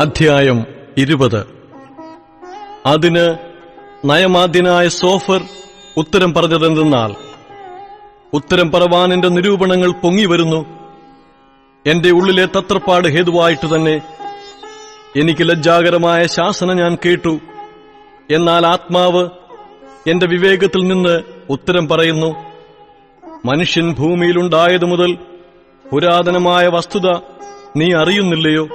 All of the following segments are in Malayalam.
അധ്യായം 20. അതിന് നയമാദ്യനായ സോഫർ ഉത്തരം പറഞ്ഞതെന്തെന്നാൽ, ഉത്തരം പറവാൻ എന്റെ നിരൂപണങ്ങൾ പൊങ്ങിവരുന്നു. എന്റെ ഉള്ളിലെ തത്രപ്പാട് ഹേതുവായിട്ട് തന്നെ എനിക്ക് ലജ്ജാകരമായ ശാസന ഞാൻ കേട്ടു. എന്നാൽ ആത്മാവ് എന്റെ വിവേകത്തിൽ നിന്ന് ഉത്തരം പറയുന്നു. മനുഷ്യൻ ഭൂമിയിലുണ്ടായതു മുതൽ പുരാതനമായ വസ്തുത നീ അറിയുന്നില്ലയോ?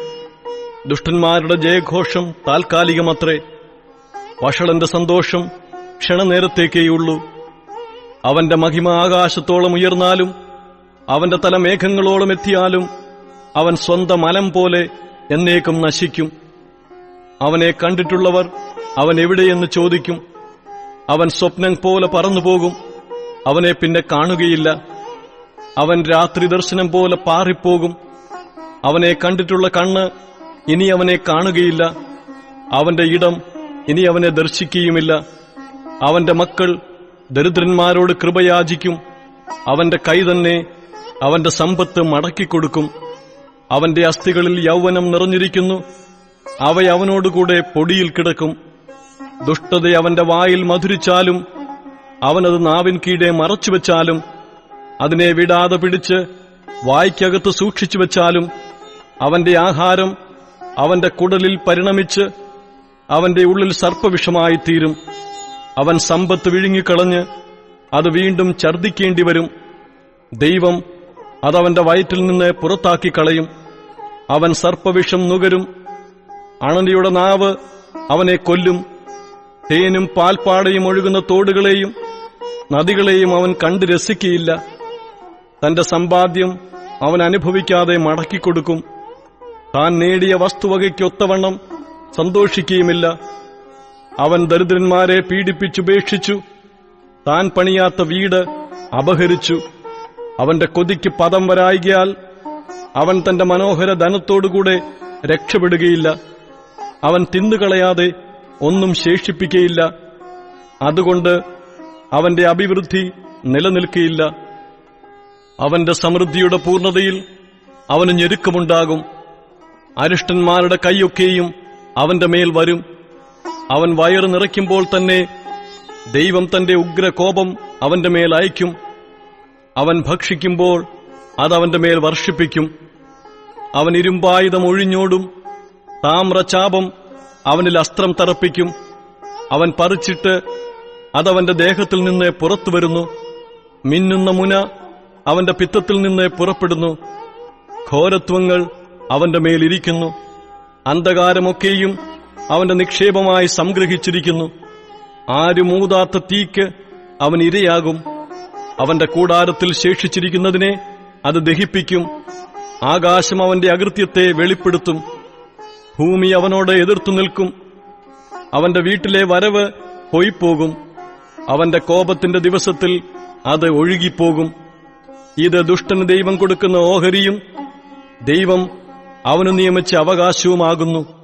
ദുഷ്ടന്മാരുടെ ജയഘോഷം താൽക്കാലികമത്രേ. വഷളന്റെ സന്തോഷം ക്ഷണനേരത്തേക്കേയുള്ളൂ. അവന്റെ മഹിമ ആകാശത്തോളം ഉയർന്നാലും അവന്റെ തല മേഘങ്ങളോളം എത്തിയാലും അവൻ സ്വന്തം മലം പോലെ എന്നേക്കും നശിക്കും. അവനെ കണ്ടിട്ടുള്ളവർ അവൻ എവിടെയെന്ന് ചോദിക്കും. അവൻ സ്വപ്നം പോലെ പറന്നുപോകും, അവനെ പിന്നെ കാണുകയില്ല. അവൻ രാത്രി ദർശനം പോലെ പാറിപ്പോകും. അവനെ കണ്ടിട്ടുള്ള കണ്ണ് ഇനി അവനെ കാണുകയില്ല. അവന്റെ ഇടം ഇനി അവനെ ദർശിക്കുകയുമില്ല. അവന്റെ മക്കൾ ദരിദ്രന്മാരോട് കൃപയാചിക്കും. അവന്റെ കൈ തന്നെ അവന്റെ സമ്പത്ത് മടക്കിക്കൊടുക്കും. അവന്റെ അസ്ഥികളിൽ യൗവനം നിറഞ്ഞിരിക്കുന്നു, അവനോടുകൂടെ പൊടിയിൽ കിടക്കും. ദുഷ്ടത അവന്റെ വായിൽ മധുരിച്ചാലും അവനത് നാവിൻ കീഴെ മറച്ചുവെച്ചാലും അതിനെ വിടാതെ പിടിച്ച് വായ്ക്കകത്ത് സൂക്ഷിച്ചുവെച്ചാലും അവന്റെ ആഹാരം അവന്റെ കുടലിൽ പരിണമിച്ച് അവന്റെ ഉള്ളിൽ സർപ്പവിഷമായിത്തീരും. അവൻ സമ്പത്ത് വിഴുങ്ങിക്കളഞ്ഞ് അത് വീണ്ടും ഛർദ്ദിക്കേണ്ടിവരും. ദൈവം അതവന്റെ വയറ്റിൽ നിന്ന് പുറത്താക്കിക്കളയും. അവൻ സർപ്പവിഷം നുകരും. അണലിയുടെ നാവ് അവനെ കൊല്ലും. തേനും പാൽപ്പാടയും ഒഴുകുന്ന തോടുകളെയും നദികളെയും അവൻ കണ്ടു രസിക്കയില്ല. തന്റെ സമ്പാദ്യം അവൻ അനുഭവിക്കാതെ മടക്കിക്കൊടുക്കും. താൻ നേടിയ വസ്തുവകയ്ക്കൊത്തവണ്ണം സന്തോഷിക്കുകയുമില്ല. അവൻ ദരിദ്രന്മാരെ പീഡിപ്പിച്ചുപേക്ഷിച്ചു. താൻ പണിയാത്ത വീട് അപഹരിച്ചു. അവന്റെ കൊതിക്ക് പദം വരായികയാൽ അവൻ തന്റെ മനോഹര ധനത്തോടുകൂടെ രക്ഷപ്പെടുകയില്ല. അവൻ തിന്നുകളയാതെ ഒന്നും ശേഷിപ്പിക്കയില്ല. അതുകൊണ്ട് അവന്റെ അഭിവൃദ്ധി നിലനിൽക്കയില്ല. അവന്റെ സമൃദ്ധിയുടെ പൂർണ്ണതയിൽ അവന് ഞെരുക്കമുണ്ടാകും. അരിഷ്ടന്മാരുടെ കൈയൊക്കെയും അവന്റെ മേൽ വരും. അവൻ വയറ് നിറയ്ക്കുമ്പോൾ തന്നെ ദൈവം തന്റെ ഉഗ്രകോപം അവന്റെ മേൽ അയക്കും. അവൻ ഭക്ഷിക്കുമ്പോൾ അതവന്റെ മേൽ വർഷിപ്പിക്കും. അവൻ ഇരുമ്പായുധം ഒഴിഞ്ഞോടും. താമ്രചാപം അവനിൽ അസ്ത്രം തറപ്പിക്കും. അവൻ പറിച്ചിട്ട് അതവന്റെ ദേഹത്തിൽ നിന്ന് പുറത്തുവരുന്നു. മിന്നുന്ന മുന അവന്റെ പിത്തത്തിൽ നിന്ന് പുറപ്പെടുന്നു. ഘോരത്വങ്ങൾ അവന്റെ മേലിരിക്കുന്നു. അന്ധകാരമൊക്കെയും അവന്റെ നിക്ഷേപമായി സംഗ്രഹിച്ചിരിക്കുന്നു. ആരുമൂതാത്ത തീക്ക് അവൻ ഇരയാകും. അവന്റെ കൂടാരത്തിൽ ശേഷിച്ചിരിക്കുന്നതിനെ അത് ദഹിപ്പിക്കും. ആകാശം അവന്റെ അകൃത്യത്തെ വെളിപ്പെടുത്തും. ഭൂമി അവനോട് എതിർത്തു നിൽക്കും. അവന്റെ വീട്ടിലെ വരവ് പോയിപ്പോകും. അവന്റെ കോപത്തിന്റെ ദിവസത്തിൽ അത് ഒഴുകിപ്പോകും. ഇത് ദുഷ്ടന് ദൈവം കൊടുക്കുന്ന ഓഹരിയും ദൈവം അവനു നിയമിച്ച അവകാശവുമാകുന്നു.